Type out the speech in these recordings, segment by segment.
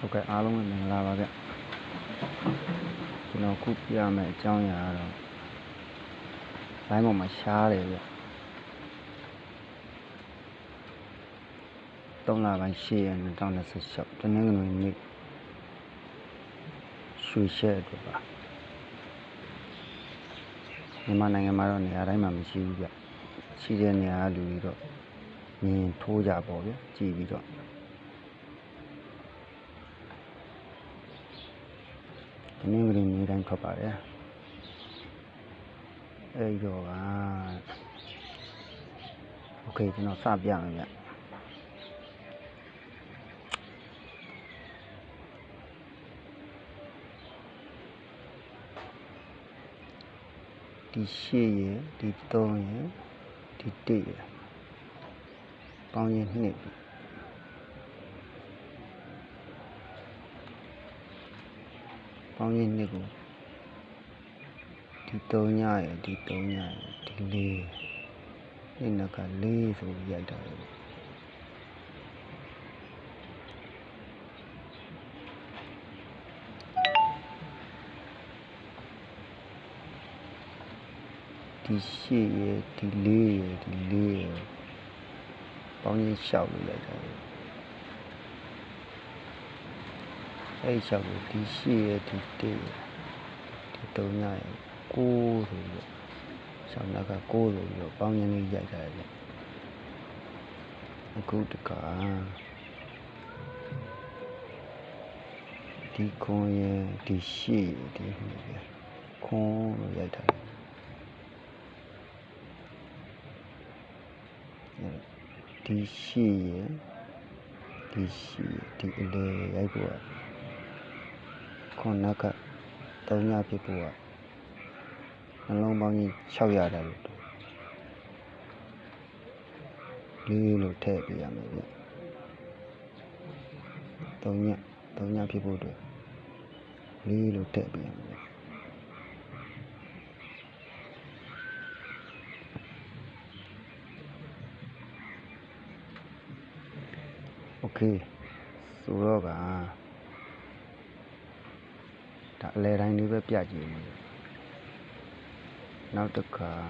Ok, áo luôn mình làm vào vậy. Thì nó cúp ra mẹ trong nhà rồi. Lấy một mặt xa để vậy. Tông là bánh xe nó trong là sạch sạch cho nên người mình suy xe được bà. Nhưng mà này mà rồi này ở đây mà mình suy vậy. Suy ra nhà lùi rồi. Nhìn thua giả bỏ vậy, chỉ vì rồi. Cho nên người mình đang khóc bảo đấy. Ê rồi à. Ok, thì nó sắp dạng vậy. Đi xe vậy, đi tô vậy, đi tị vậy. Bao nhiêu nè. Bao nhiêu nè cũng. Đi tô nhai, đi lê. Nên là cả lê rồi vậy đó. Đi xe vậy, đi lê. Bao nhiêu sầu vậy đó. Ấy sầu đi xe, đi tị. Đi tô nhai, cô rồi. Sau đó cả cô rồi, bao nhiêu người vậy đó. Cô được cả. Đi con ya, đi xe, đi con vậy đó. Đi xe, đi lê vậy đó. Con nó cả tao nhà phía bùa. Nó long bao nhiêu sau giờ đó. Lê lột thẻ bây giờ mày. Tao nhà phía bùa được. Lê lột thẻ bây giờ mày. Ok, số đó cả. Đã lê đánh đi với bia gì mà. Nào tất cả.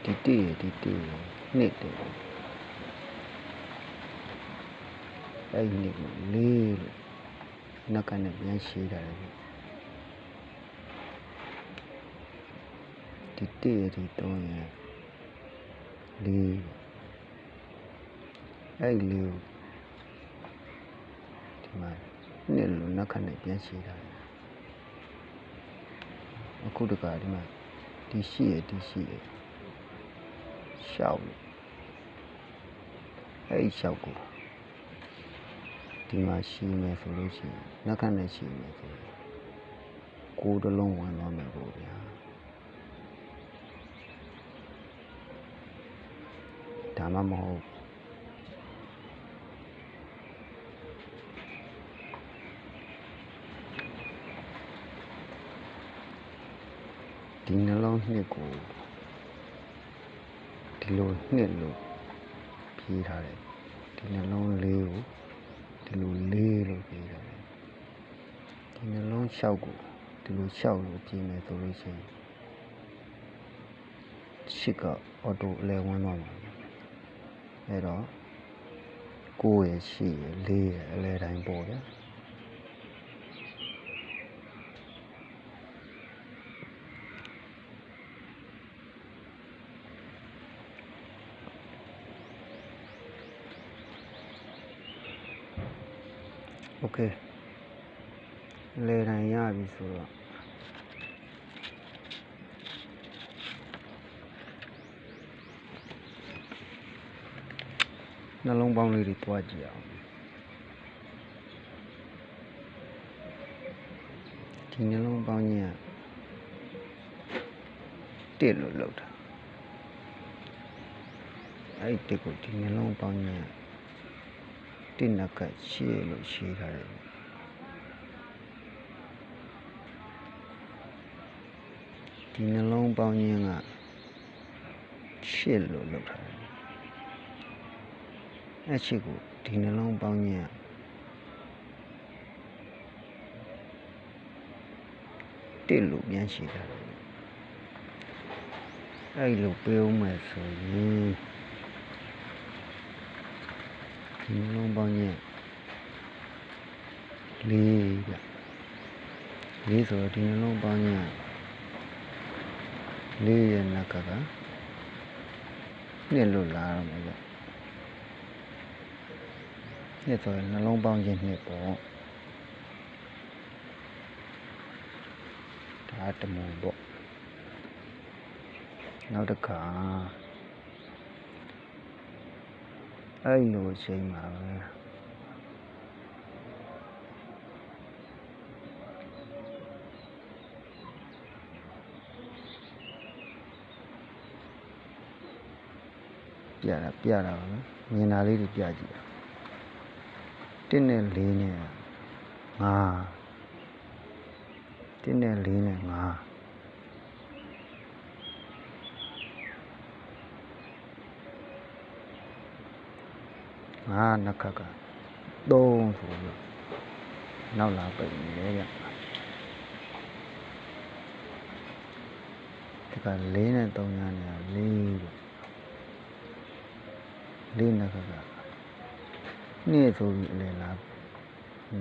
Đi tị, nè tị. Ấy nè lê rồi. Nó cả này biến xe ra rồi. Đi tị tôi nha. Lê. Ấy lê. Thì mà nè rồi nó cả này biến xe ra rồi. Cô được cả đi mà. Đi xe. Sao. Ấy sao cô. Thì mà xe mẹ phụ lưu xe. Nó cả này xe mẹ phụ. Cô đã long hoàn nó mẹ phụ nha. Thả mà màu. Thì nó long nè cô. Thì lô nè lô. Phía thả đấy. Thì nó long lêu. Thì lô lê lô phía thả đấy. Thì nó long sao cô. Thì lô sao lô phía mẹ phụ lưu xe. Xích cả ô tô lê hoàn nó mà. Đấy đó. Cô ấy xe lê đánh bộ đấy. Ok. Lê đánh nhá vì số đó. Nó long bóng đi toa gì ạ. Thì nó long bóng nha. Tiết lộ lộ đó. အဲ့တစ်ကိုဒီနှလုံးပေါင်းညံတစ်နက်ကရှေ့လို့ရှင်းထားတယ်ဒီနှလုံးပေါင်းညံကရှေ့လို့လုပ်ထားတယ်အဲ့ရှေ့ကိုဒီနှလုံးပေါင်းညံတစ်လို့ပြန်ရှင်းထားတယ်အဲ့လိုပြောဦးမယ်ဆိုရင်ဒီနှလုံးပေါင်းညံလေးပြလေးဆိုတော့ဒီနှလုံးပေါင်းညံလေးရဲ့နက်ကနှစ်လို့လာတော့မယ်ဗျနှစ်ဆိုရင်နှလုံးပေါင်းခြင်းနှစ်ပေါ့ဒါတမုံပေါ့နောက်တစ်ခါအဲ့လိုချိန်မှာပဲပြတာပါမယ်မြင်တာလေးတွေပြကြည့်1နဲ့4နဲ့5 1နဲ့4နဲ့5 5နှစ်ခါက3ဆိုပြီးနောက်လာပိတ်နေတယ်ဗျဒီက4နဲ့3ညာနဲ့4တဲ့4နှစ်ခါက2ဆိုပြီးအလယ်လာ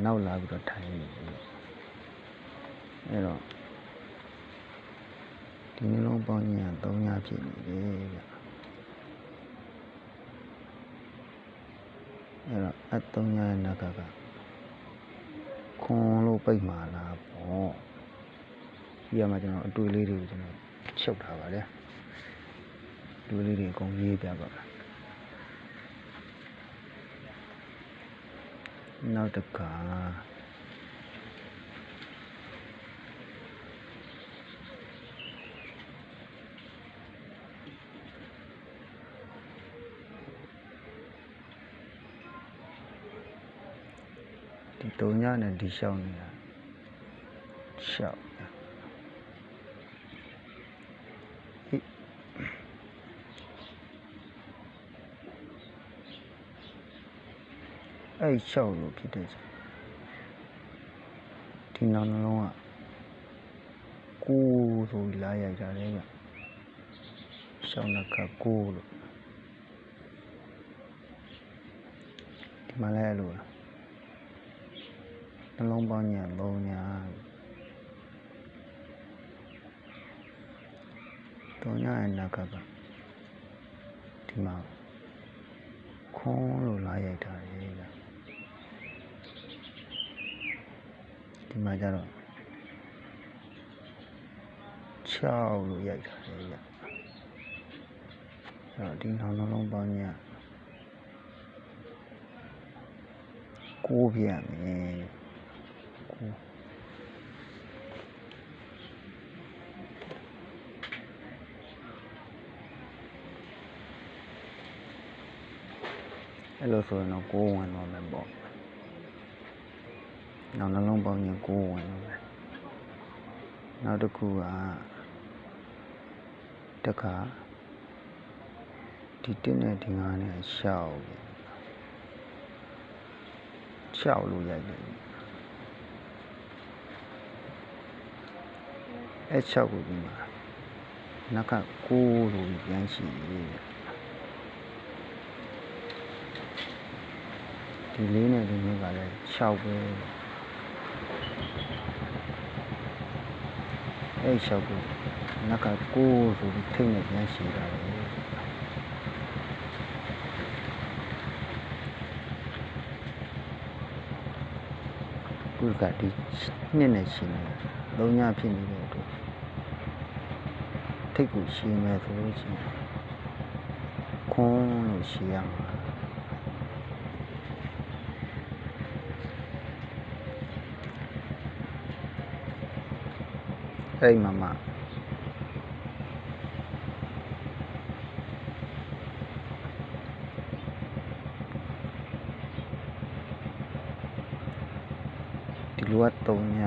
နောက်လာပြီးတော့ထိုင်နေတယ်အဲ့တော့ဒီနှလုံးပေါင်းညာ3ညာဖြစ်နေတယ်ဗျအဲ့တော့အ3ညာရဲ့နက်ကခွန်လို့ပိတ်မှာလားပေါ့ဒီမှာကျွန်တော်အတွေ့လေးတွေကိုကျွန်တော်ချုပ်ထားပါတယ်အတွေ့လေးတွေအကုန်ရေးပြပါမယ်နောက်တစ်ခါဒီ3ညနဲ့ဒီရှောင်းနေတာရှောက်အဲ့ရှောက်လို့ဖြစ်တဲ့ဒီနောက်နှလုံးက9ဆိုပြီးလာရိုက်တာလေဗျရှောက်နှက်က9လို့ဒီမှာလဲလို့နှလုံးပေါင်းညာ3ညာ3ညာရဲ့နက်ကဒီမှာခွန်လို့လာရိုက်တာလေဗျဒီမှာကျတော့6လို့ရိုက်တာလေဗျအဲ့တော့ဒီနှလုံးပေါင်းညာ9ပြန်မယ်အဲ့လိုဆိုရင်တော့9ဝင်တော့မယ်ပေါ့နောက်နှလုံးပေါင်းရင်9ဝင်တော့မယ်နောက်တစ်ခုကတခါဒီ1နဲ့ဒီ5နဲ့ရှောက်လို့ရိုက်တယ်အဲ့6ကိုဒီမှာနောက်က9လို့ပြန်ရှိတယ်ဒီ4နဲ့ဒီ2ကလည်း6ပဲအဲ့6ကိုနောက်က9ဆိုပြီးထိတ်နေပြန်ရှိတာလေခုကဒီ2နဲ့ရှိနေ3ညဖြစ်နေတဲ့အတွက်ထိတ်ကိုရှိမယ်ဆိုလို့ရှိရင်ခွန်းလို့ရှိရမှာအဲ့မှာ လူက3ည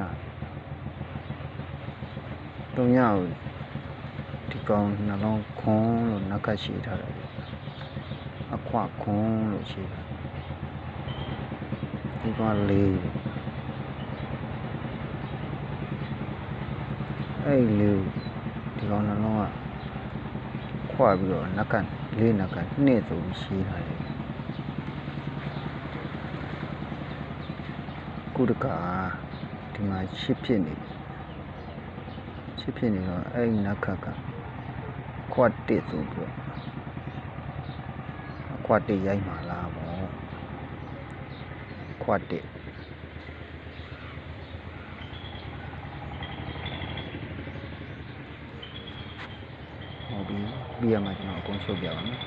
ကိုဒီကောင်နှလုံးခွန်းလို့နက်ကရှိထားတယ်အခွခွန်းလို့ရှိတာဒီကောင်လေးအဲ့လေးဒီကောင်နှလုံးကခွပြီးတော့နက်ကလေးနက်ကနှစ်ဆိုပြီးရှိထားတယ်ကုတကဒီမှာရှစ်ဖြစ်နေတော့အဲ့နက်ကခွတ်တစ်ဆိုပြီးတော့ခွတ်တစ်ရိုက်မှာလားပေါ့ခွတ်တစ်ဟုတ်ပြီပြီးရမှာကျွန်တော်အကုန်ရှုပ်ပြပါမယ်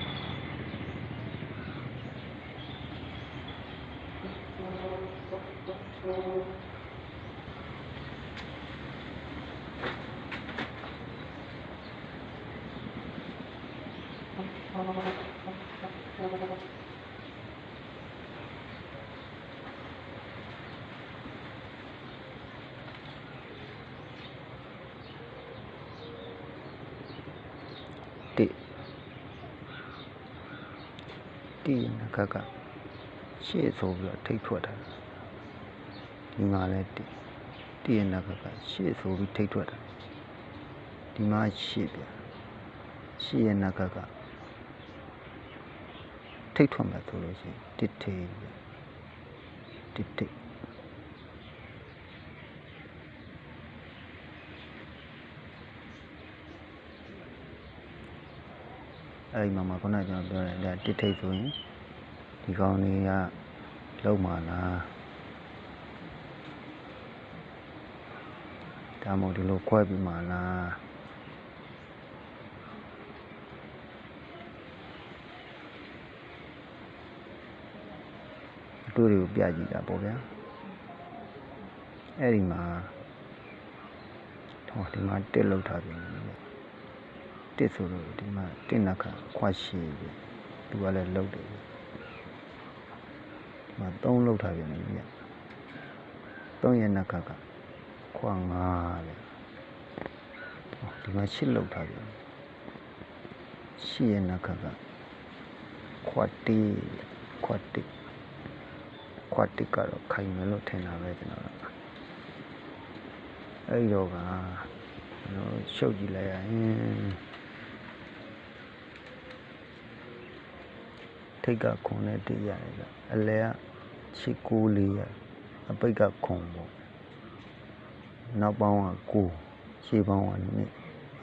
တီးနကရှေ့ဆိုပြီးတော့ထိတ်ထွက်တာဒီမှာလည်းတီးနကရှေ့ဆိုပြီးထိတ်ထွက်တာဒီမှာရှေ့ပြရှေ့ရဲ့နကထိတ်ထွက်မှာဆိုလို့ရှိရင်တစ်ထိတ်အဲ့ဒီမှာခုနကကျွန်တော်ပြောတယ်ဒါတစ်ထိတ်ဆိုရင်ဒီကောင်လေးကလုံးမှာလားဒါမှမဟုတ်ဒီလိုခွဲပြီးမှာလားအတူတွေကိုပြကြည့်တာပေါ့ဗျာအဲ့ဒီမှာဒီမှာတစ်လောက်ထားပြီတစ်ဆိုတော့ဒီမှာတစ်နခခွတ်ရှိပြီသူကလည်းလောက်တယ်ဒီမှာ3လောက်ထားပြီလေဗျ3ရဲ့နခခွတ်5လေဒီမှာ8လောက်ထားပြီ8ရဲ့နခခွတ်တစ်ကတော့ခိုင်မယ်လို့ထင်တာပဲကျွန်တော်အဲ့တော့ကရှုပ်ကြည့်လိုက်ရရင်ထိတ်ကခွန်နဲ့တည်ရတယ်ဗျအလဲကရှစ်ကိုလေးရအပိတ်ကခွန်ပေါ့နောက်ပေါင်းက9ရှေ့ပေါင်းက2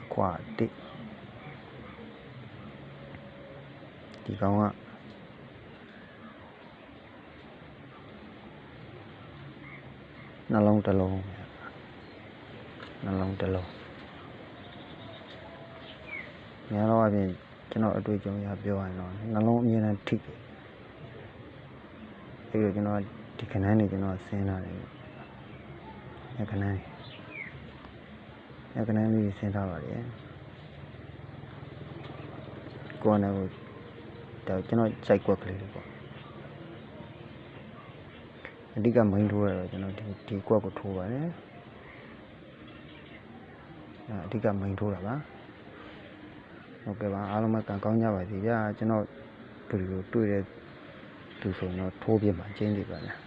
အခွာ1ဒီကောင်ကနှလုံးတစ်လုံးများတော့အပြင်ကျွန်တော်အတွေ့အကြုံရပြောရရင်တော့နှလုံးအမြဲတမ်းထိတယ်အဲ့တော့ကျွန်တော်ဒီခဏနေကျွန်တော်ဆင်းလာတယ်ခဏလေးဆင်းထားပါတယ်ကိုယ်နဲ့ကိုဒါကျွန်တော်စိုက်ကွက်ကလေးတွေပေါ့အဓိကမိန်ထိုးရတော့ကျွန်တော်ဒီကွက်ကိုထိုးပါတယ်အဓိကမိန်ထိုးတာပါဟုတ်ကဲ့ပါအားလုံးပဲကံကောင်းကြပါစေဗျာကျွန်တော်ဒီလိုတွေ့တဲ့သူဆိုတော့ထိုးပြမှာကျင်းနေပါလား